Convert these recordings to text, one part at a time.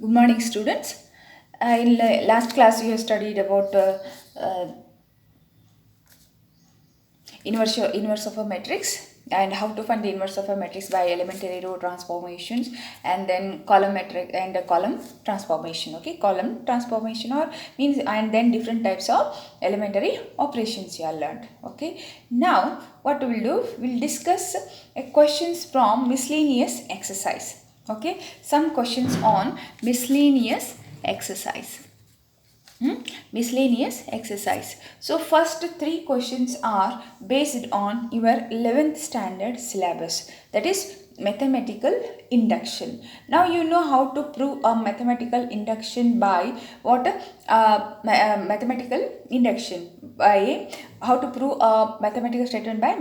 Good morning, students. In last class, we have studied about uh, inverse of a matrix and how to find the inverse of a matrix by elementary row transformations, and then column metric and a column transformation. Okay, column transformation or means, and then different types of elementary operations you are learned. Okay, now what we will do, we will discuss questions from miscellaneous exercise. Okay, some questions on miscellaneous exercise. Miscellaneous exercise. So first three questions are based on your 11th standard syllabus, that is mathematical induction. Now you know how to prove a mathematical induction by what? Mathematical induction by how to prove a mathematical statement by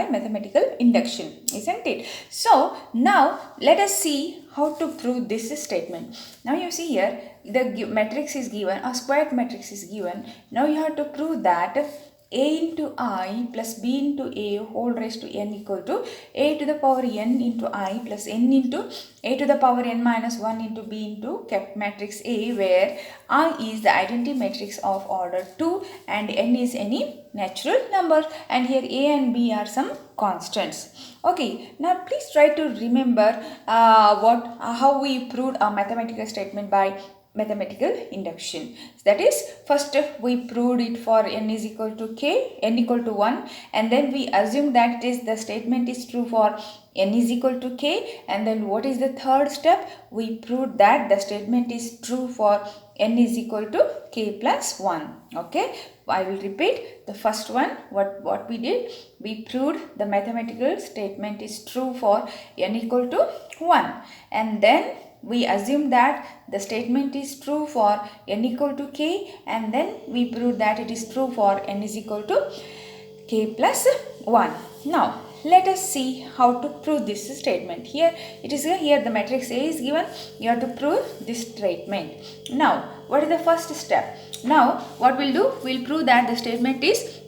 mathematical induction, isn't it? So now let us see how to prove this statement. Now you see here the matrix is given, a squared matrix is given. Now you have to prove that a into I plus b into a whole raised to n equal to a to the power n into I plus n into a to the power n minus 1 into b into kept matrix A, where I is the identity matrix of order 2 and n is any natural number, and here a and b are some constants. Okay, now please try to remember how we proved a mathematical statement by mathematical induction. That is, first we proved it for n is equal to k, n equal to 1, and then we assume that it is the statement is true for n is equal to k, and then what is the third step? We proved that the statement is true for n is equal to k plus 1. Okay, I will repeat the first one. What we did, we proved the mathematical statement is true for n equal to 1, and then we assume that the statement is true for n equal to k, and then we prove that it is true for n is equal to k plus 1. Now let us see how to prove this statement. Here it is here the matrix A is given, you have to prove this statement. Now what is the first step? Now what we'll do, we'll prove that the statement is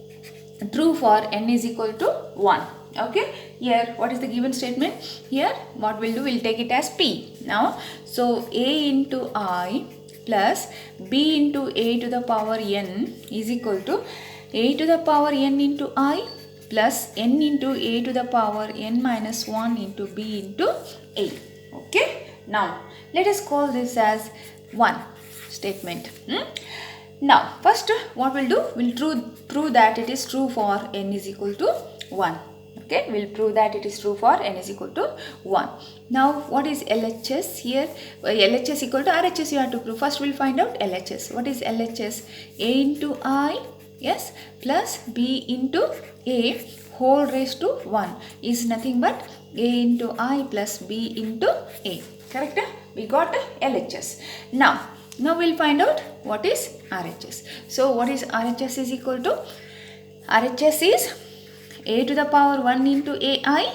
true for n is equal to 1. Okay, here what is the given statement? Here what we'll do, we'll take it as p. Now so a into I plus b into a to the power n is equal to a to the power n into I plus n into a to the power n minus 1 into b into a. Okay, now let us call this as one statement. Now first what we'll do, we'll prove that it is true for n is equal to 1. Okay, we'll prove that it is true for n is equal to 1. Now what is LHS here? LHS equal to RHS you have to prove. First we'll find out LHS. What is LHS? A into I, yes, plus b into a whole raised to 1 is nothing but a into I plus b into a. Correct? We got LHS. Now we'll find out what is RHS. So what is RHS is equal to? RHS is a to the power 1 into ai,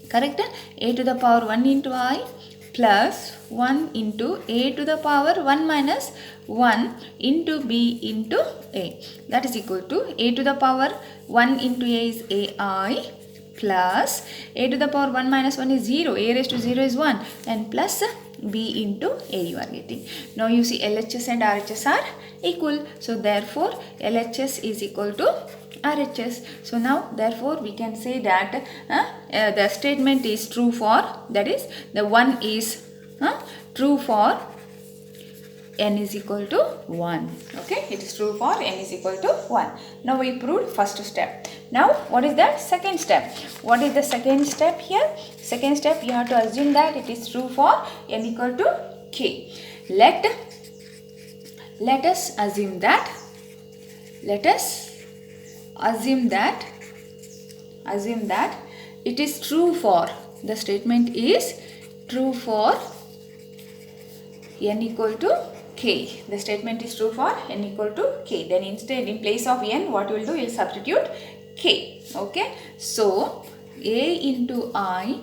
correct? A to the power 1 into I plus 1 into a to the power 1 minus 1 into b into a. That is equal to a to the power 1 into a is ai plus a to the power 1 minus 1 is 0, a raised to 0 is 1, and plus b into a you are getting. Now you see LHS and RHS are equal. So therefore LHS is equal to RHS. So now therefore we can say that the statement is true for, that is the one is true for n is equal to 1. Okay, it is true for n is equal to 1. Now we proved first step. Now what is that second step? What is the second step here? Second step, you have to assume that it is true for n equal to k. Let us assume that it is true for, the statement is true for n equal to k. The statement is true for n equal to k. Then instead, in place of n, what you will do, you will substitute k. Okay, so a into I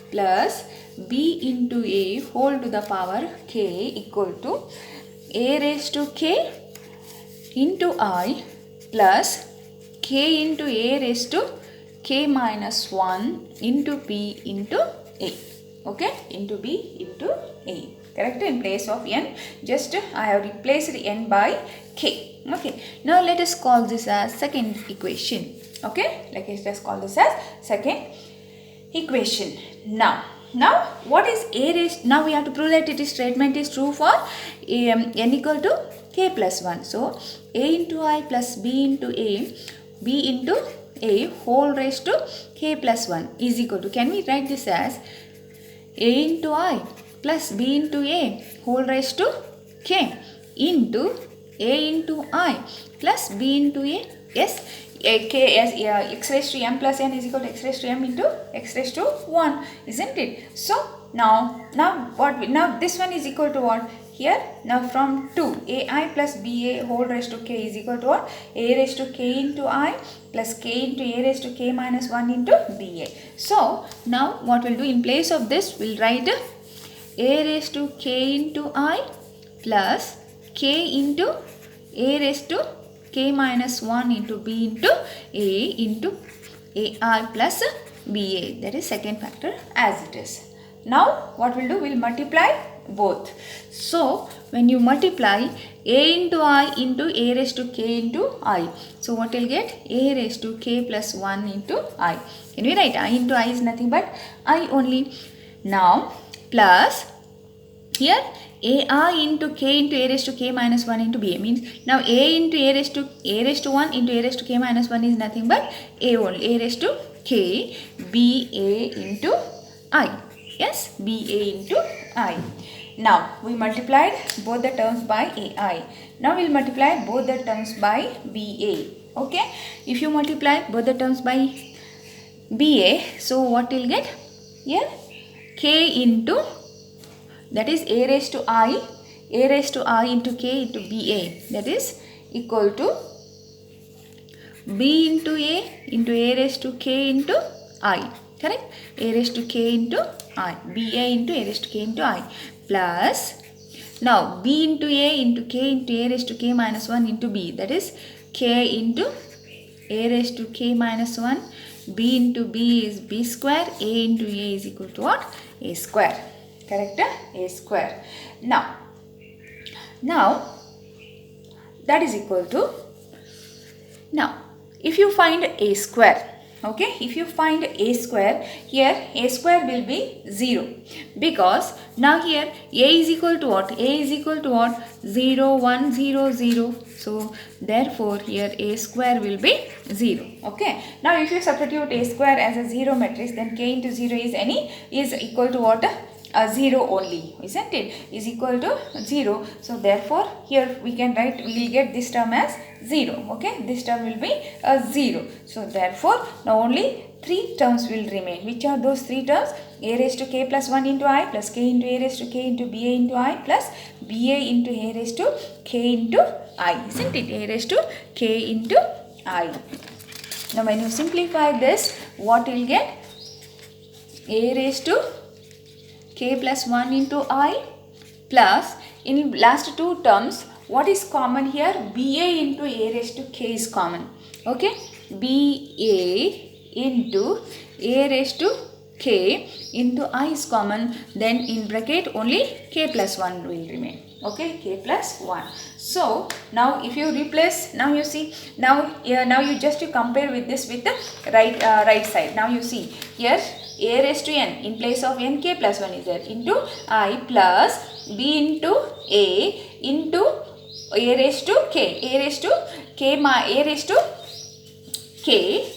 plus b into a whole to the power k equal to a raised to k into I plus k into a raised to k minus 1 into b into a. okay, into B into A. Correct? In place of n, just I have replaced n by k. Okay. Now let us call this as second equation. Okay. Let us just call this as second equation. Now what is A raised? Now we have to prove that this statement is true for n equal to k plus 1. So A into I plus B into A, B into A whole raised to k plus 1 is equal to, can we write this as A into I plus B into A whole raised to k into A into I plus B into A? Yes, k as x raised to m plus n is equal to x raised to m into x raised to 1, isn't it? So now this one is equal to what? Here now from 2 ai plus ba whole raised to k is equal to what? A raised to k into I plus k into a raised to k minus 1 into ba. So now what we'll do, in place of this we'll write a raised to k into I plus k into a raised to k minus 1 into b into a into ai plus ba. That is second factor as it is. Now what we'll do, we'll multiply both. So when you multiply a into I into a raised to k into I, so what will get? A raised to k plus 1 into I. Can we write I into I is nothing but I only. Now plus here ai into k into a raised to k minus 1 into ba means now a into a raised to 1 into a raised to k minus 1 is nothing but a only, a raised to k ba into I. Yes, ba into I. Now we multiplied both the terms by ai. Now we will multiply both the terms by ba. Okay, if you multiply both the terms by ba, so what will get? Here k into, that is a raised to I into k into ba, that is equal to b into a raised to k into I. Correct? A raised to k into I, ba into a raised to k into I plus now b into a into k into a raised to k minus 1 into b, that is k into a raised to k minus 1, b into b is b square, a into a is equal to what? A square. Correct? A square. Now that is equal to, now if you find a square, okay, if you find a square, here a square will be 0 because now here a is equal to what? A is equal to what? 0 1 0 0. So therefore here a square will be 0. Okay. Now if you substitute a square as a 0 matrix, then k into 0 is equal to what? 0 only, isn't it? Is equal to 0. So therefore here we can write, we will get this term as 0. Okay, this term will be 0. So therefore now only 3 terms will remain. Which are those 3 terms? A raised to k plus 1 into I plus k into a raised to k into ba into I plus ba into a raised to k into I, isn't it? A raised to k into I. Now when you simplify this, what will get? A raised to k plus 1 into I plus, in last 2 terms, what is common here? ba into a raised to k is common. Okay, ba into a raised to k into I is common. Then in bracket only k plus 1 will remain. Okay, k plus 1. So now if you replace, now you see, now you just compare with this with the right side. Now you see here a raised to n, in place of n k plus 1 is there, into I plus b into a raised to k, a raised to k,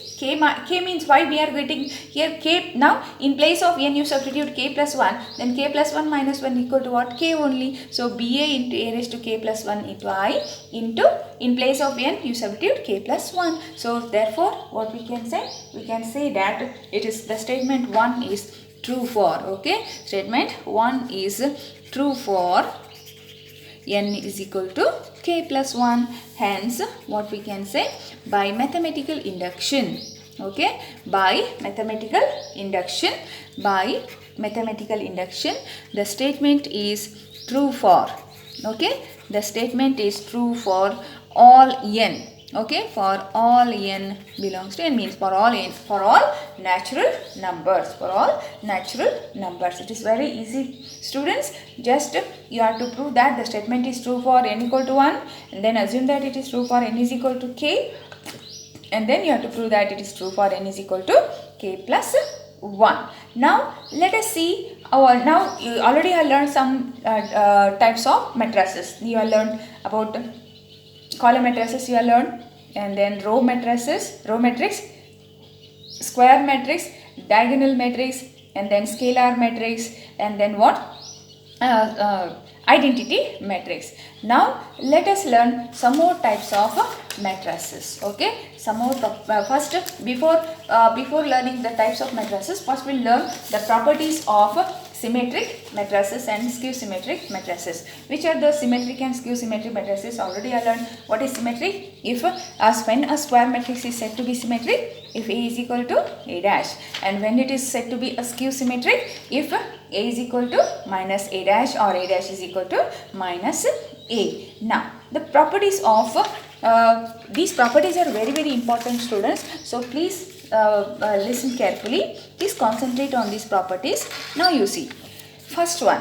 k means why we are getting here k. Now in place of n you substitute k plus 1, then k plus 1 minus 1 equal to what? K only. So ba into a raised to k plus 1 into I into, in place of n you substitute k plus 1. So therefore what we can say? We can say that it is, the statement 1 is true for, okay, statement 1 is true for n is equal to k plus 1. Hence what we can say? By mathematical induction, okay, by mathematical induction, the statement is true for, okay, the statement is true for all n, Okay, for all n belongs to n means for all natural numbers, it is very easy, students. Just you have to prove that the statement is true for n equal to 1, and then assume that it is true for n is equal to k, and then you have to prove that it is true for n is equal to k plus 1. Now let us see our, now you already have learned some types of matrices. You have learned about column matrices, you have learned, and then row matrices, row matrix, square matrix, diagonal matrix, and then scalar matrix, and then what, identity matrix. Now let us learn some more types of matrices. Okay, some more first, before learning the types of matrices, first we'll learn the properties of symmetric matrices and skew symmetric matrices. Which are the symmetric and skew symmetric matrices? Already I learned what is symmetric. If when a square matrix is said to be symmetric, if A is equal to A dash, and when it is said to be a skew symmetric, if A is equal to minus A dash or A dash is equal to minus A. Now the properties of these properties are very, very important, students. So please listen carefully. Please concentrate on these properties. Now you see, first one,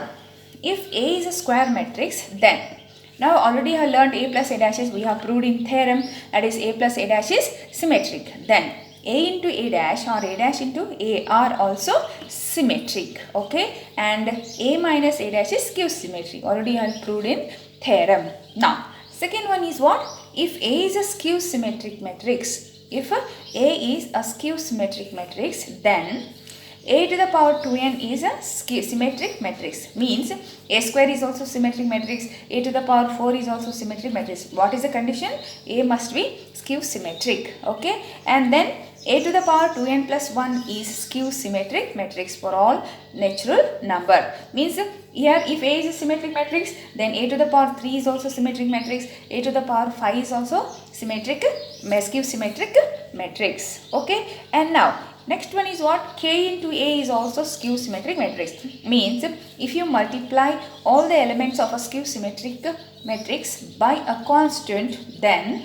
if A is a square matrix, then now already I learned A plus A dash is, we have proved in theorem, that is A plus A dash is symmetric. Then A into A dash or A dash into A are also symmetric. Okay, and A minus A dash is skew symmetric. Already I proved in theorem. Now second one is what? If A is a skew symmetric matrix, if A is a skew symmetric matrix, then A to the power 2n is a symmetric matrix. Means A square is also symmetric matrix, A to the power 4 is also symmetric matrix. What is the condition? A must be skew symmetric. Okay, and then A to the power 2n plus 1 is skew symmetric matrix for all natural number. Means here if A is a symmetric matrix, then A to the power 3 is also symmetric matrix, A to the power 5 is also symmetric, skew symmetric matrix. Okay, and now next one is what? K into A is also skew symmetric matrix. Means if you multiply all the elements of a skew symmetric matrix by a constant, then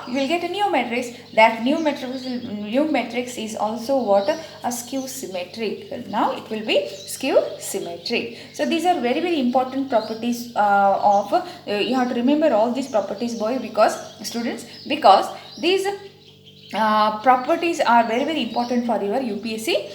you will get a new matrix. That new matrix is also what? A skew symmetric. Now it will be skew symmetric. So these are very, very important properties of you have to remember all these properties, boy, because students, because these properties are very, very important for your UPSC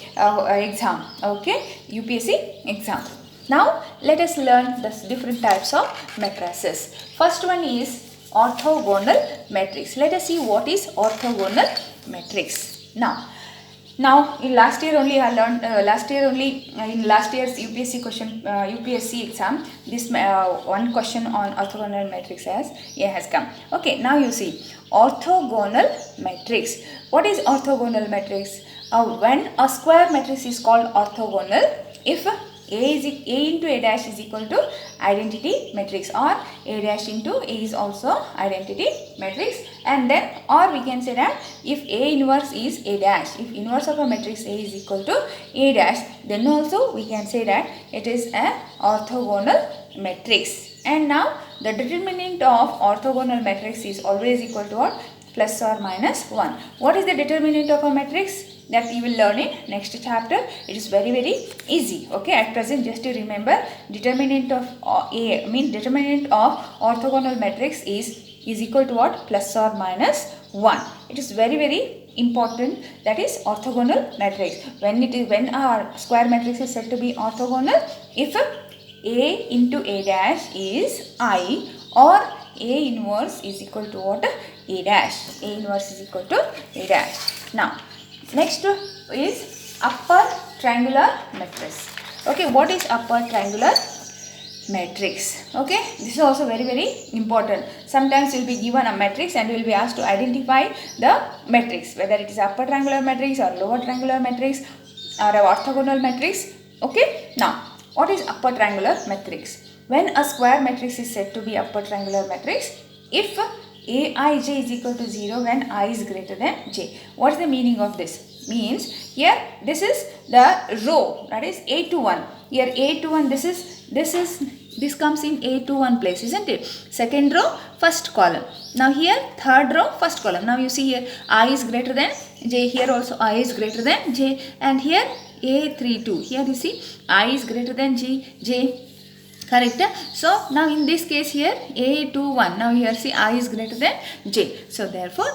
exam. Okay, UPSC exam. Now let us learn the different types of matrices. First one is orthogonal matrix. Let us see what is orthogonal matrix. Now in last year only I learned in last year's UPSC question UPSC exam, this one question on orthogonal matrix has come. Okay, now you see orthogonal matrix. What is orthogonal matrix? When a square matrix is called orthogonal, if A into A dash is equal to identity matrix, or A dash into A is also identity matrix, and then or we can say that if A inverse is A dash, if inverse of a matrix A is equal to A dash, then also we can say that it is an orthogonal matrix. And now the determinant of orthogonal matrix is always equal to what? Plus or minus 1. What is the determinant of a matrix? That you will learn in next chapter. It is very, very easy. Okay, at present just to remember, determinant of determinant of orthogonal matrix is equal to what? Plus or minus 1. It is very, very important. That is orthogonal matrix. When our square matrix is said to be orthogonal, if A into A dash is I, or A inverse is equal to what? A dash. A inverse is equal to A dash. Now next is upper triangular matrix. Okay, what is upper triangular matrix? Okay, this is also very, very important. Sometimes you will be given a matrix and you will be asked to identify the matrix, whether it is upper triangular matrix or lower triangular matrix or an orthogonal matrix. Okay, now what is upper triangular matrix? When a square matrix is said to be upper triangular matrix, if Aij is equal to 0 when I is greater than j. What is the meaning of this? Means here this is the row, that is A to 1. Here A to 1, this is this comes in A to 1 place, isn't it? Second row, first column. Now here, third row, first column. Now you see here, I is greater than j. Here also I is greater than j. And here A32. Here you see, I is greater than j. Correct? So now in this case here, A21. Now here see, I is greater than j. So therefore,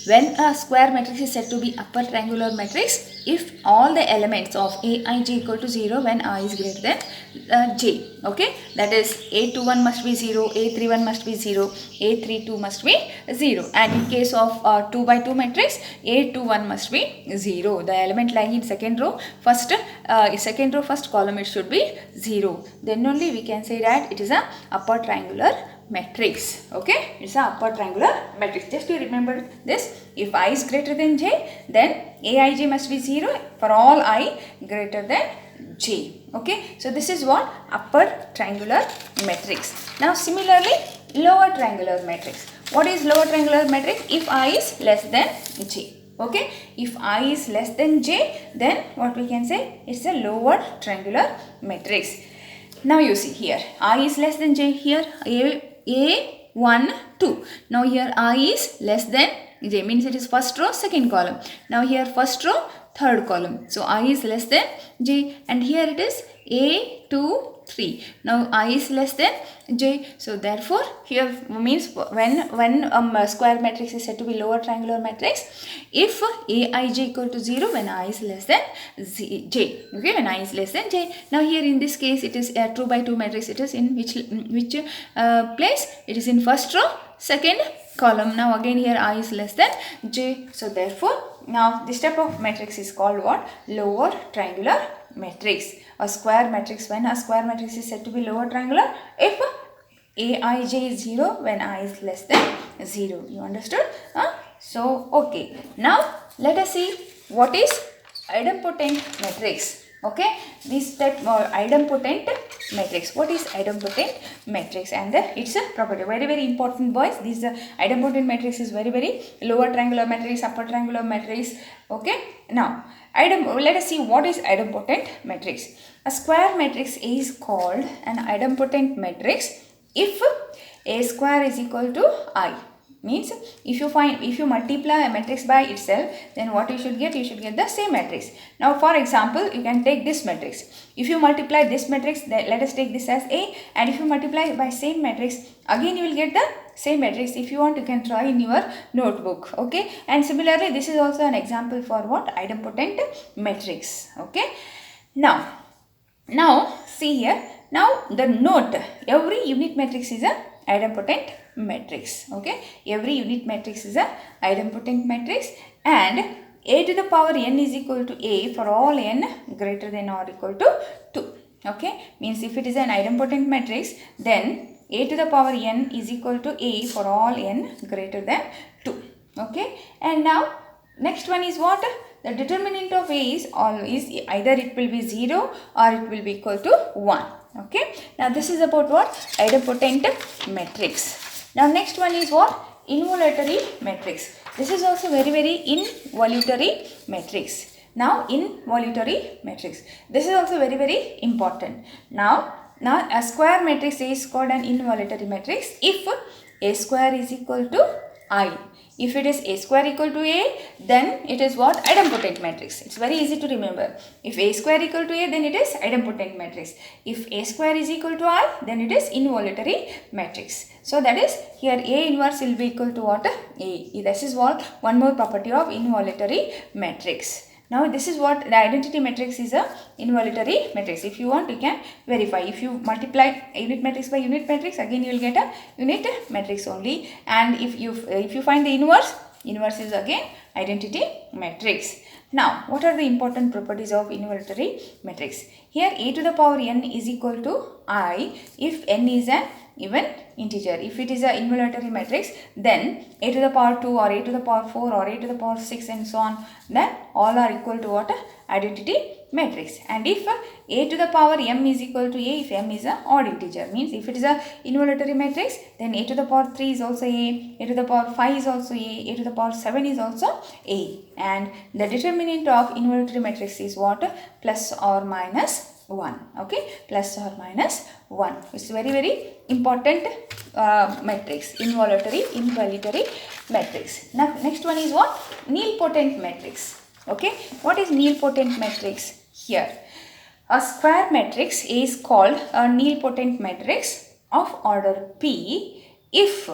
when a square matrix is said to be upper triangular matrix, if all the elements of Aij equal to 0 when I is greater than j. Okay, that is A21 must be 0, A31 must be 0, A32 must be 0. And in case of 2 by 2 matrix, A21 must be 0. The element lying in second row, first column, it should be 0. Then only we can say that it is a upper triangular matrix. Okay, it's a upper triangular matrix. Just to remember this, if I is greater than j, then Aij must be 0 for all I greater than j. Okay, so this is what upper triangular matrix. Now similarly, lower triangular matrix. What is lower triangular matrix? If I is less than j. Okay, if I is less than j, then what we can say, it's a lower triangular matrix. Now you see here, I is less than j. Here A1, 2. Now here I is less than j, means it is first row, second column. Now here first row, third column. So I is less than j, and here it is A2, 3. Now I is less than j. So therefore here means when a square matrix is said to be lower triangular matrix, if Aij equal to 0 when I is less than j. Okay, when I is less than j. Now here in this case it is a 2 by 2 matrix. It is in which place? It is in first row, second column. Now again here I is less than j. So therefore now this type of matrix is called what? Lower triangular matrix. A square matrix, when a square matrix is said to be lower triangular, if Aij is 0 when I is less than 0. You understood? So okay, now let us see what is idempotent matrix. Okay, this type of idempotent matrix. What is idempotent matrix? And its a property. Very important, boys. This idempotent matrix is very lower triangular matrix, upper triangular matrix. Okay, now let us see what is idempotent matrix. A square matrix is called an idempotent matrix if A square is equal to I. Means if you multiply a matrix by itself, then what you should get? You should get the same matrix. Now for example, you can take this matrix. If you multiply this matrix, let us take this as A, and if you multiply by same matrix, again you will get the same matrix. If you want, you can try in your notebook. Okay, and similarly this is also an example for what? Idempotent matrix. Okay, now see here. Now the note, every unit matrix is a idempotent matrix. Okay, every unit matrix is a idempotent matrix, and A to the power n is equal to A for all n greater than or equal to 2. Okay, means if it is an idempotent matrix, then A to the power n is equal to A for all n greater than 2. Okay, and now next one is what? The determinant of A is always either it will be 0 or it will be equal to 1. Okay, now this is about what? Idempotent matrix. Now next one is what? Involutory matrix. This is also very involutory matrix. Now involutory matrix. This is also very important. Now a square matrix is called an involutory matrix if A square is equal to I. If it is A square equal to A, then it is what? Idempotent matrix. It's very easy to remember. If A square equal to A, then it is idempotent matrix. If A square is equal to I, then it is involutory matrix. So that is here A inverse will be equal to what? A. This is what? One more property of involutory matrix. Now this is what the identity matrix is, a involutory matrix. If you want, you can verify. If you multiply unit matrix by unit matrix, again you will get a unit matrix only. And if you find the inverse is again identity matrix. Now what are the important properties of involutory matrix? Here A to the power n is equal to I if n is an even integer. If it is an involutory matrix, then A to the power 2 or A to the power 4 or A to the power 6 and so on, then all are equal to what? Identity matrix. And if A to the power m is equal to A, if m is an odd integer, means if it is a involutory matrix, then A to the power 3 is also A to the power 5 is also A to the power 7 is also A. And the determinant of involutory matrix is what? Plus or minus 1. Okay, plus or minus 1. It's very important matrix, involutory matrix. Now next one is what? Nilpotent matrix. Okay, what is nilpotent matrix? Here a square matrix is called a nilpotent matrix of order P if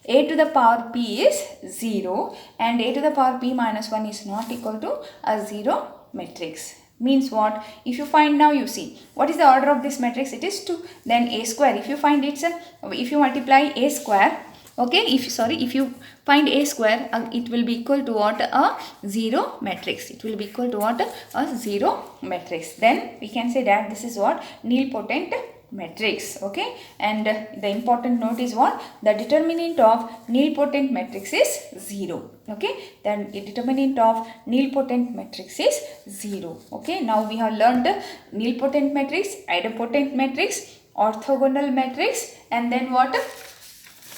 a to the power p is 0 and a to the power p minus 1 is not equal to a 0 matrix. Means what? If you find, now you see what is the order of this matrix, it is 2, then a square, if you find it's a, if you multiply a square, okay, if you find a square, it will be equal to what? A 0 matrix. It will be equal to what? A 0 matrix. Then we can say that this is what? Nilpotent matrix. Okay, and the important note is what? The determinant of nilpotent matrix is 0. Okay, then the determinant of nilpotent matrix is 0. Okay, now we have learned nilpotent matrix, idempotent matrix, orthogonal matrix, and then what?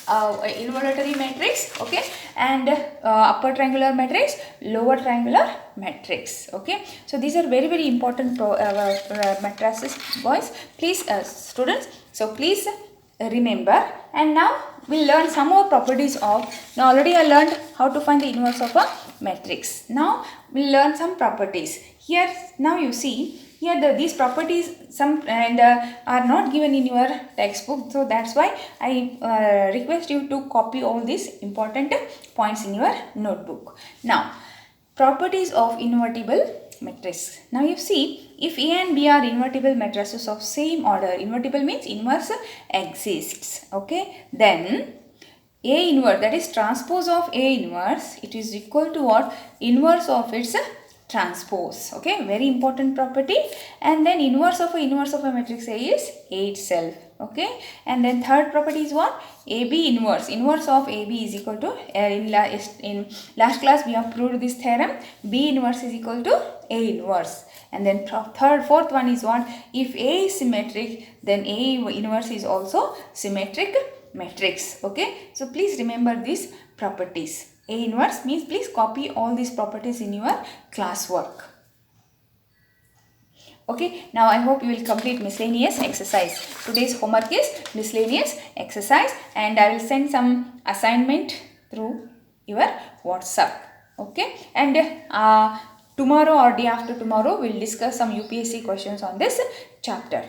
Involutory matrix, okay, and upper triangular matrix, lower triangular matrix. Okay, so these are very important matrices, boys, please, students, so please remember. And now we'll learn some more properties of, now already I learned how to find the inverse of a matrix. Now we'll learn some properties here. Now you see here these properties are not given in your textbook, so that's why I request you to copy all these important points in your notebook. Now properties of invertible matrix. Now you see, if A and B are invertible matrices of same order, invertible means inverse exists, okay, then A inverse, that is transpose of A inverse, it is equal to what? Inverse of its transpose. Okay, very important property. And then inverse of a matrix A is A itself. Okay, and then third property is what? AB inverse. Inverse of AB is equal to, in last class we have proved this theorem, B inverse is equal to A inverse. And then fourth one is what? If A is symmetric, then A inverse is also symmetric matrix. Okay, so please remember these properties. A inverse means, please copy all these properties in your classwork. Okay, now I hope you will complete miscellaneous exercise. Today's homework is miscellaneous exercise, and I will send some assignment through your WhatsApp. Okay, and tomorrow or day after tomorrow we will discuss some UPSC questions on this chapter.